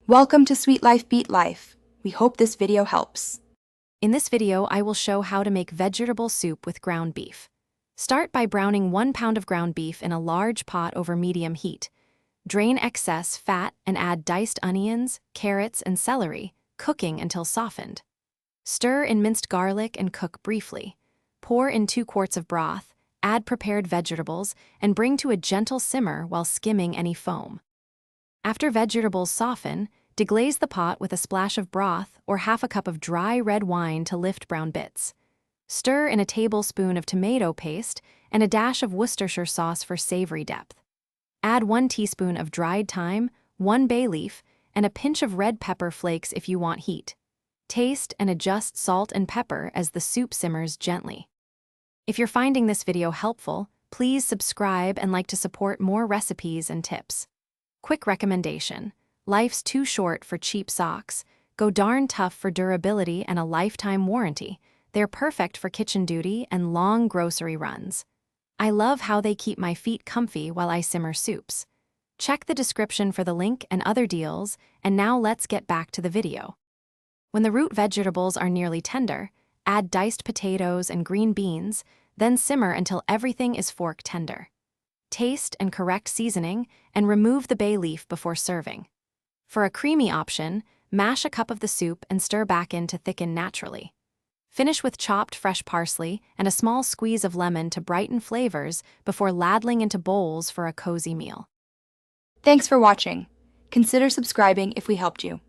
Welcome to Sweet Life Beat Life. We hope this video helps. In this video, I will show how to make vegetable soup with ground beef. Start by browning 1 pound of ground beef in a large pot over medium heat. Drain excess fat and add diced onions, carrots, and celery, cooking until softened. Stir in minced garlic and cook briefly. Pour in 2 quarts of broth, add prepared vegetables, and bring to a gentle simmer while skimming any foam. After vegetables soften, deglaze the pot with a splash of broth or half a cup of dry red wine to lift brown bits. Stir in a tablespoon of tomato paste and a dash of Worcestershire sauce for savory depth. Add 1 teaspoon of dried thyme, 1 bay leaf, and a pinch of red pepper flakes if you want heat. Taste and adjust salt and pepper as the soup simmers gently. If you're finding this video helpful, please subscribe and like to support more recipes and tips. Quick recommendation: life's too short for cheap socks. Go darn tough for durability and a lifetime warranty. They're perfect for kitchen duty and long grocery runs. I love how they keep my feet comfy while I simmer soups. Check the description for the link and other deals, and now let's get back to the video. When the root vegetables are nearly tender, add diced potatoes and green beans, then simmer until everything is fork tender. Taste and correct seasoning, and remove the bay leaf before serving. For a creamy option, mash a cup of the soup and stir back in to thicken naturally. Finish with chopped fresh parsley and a small squeeze of lemon to brighten flavors before ladling into bowls for a cozy meal. Thanks for watching. Consider subscribing if we helped you.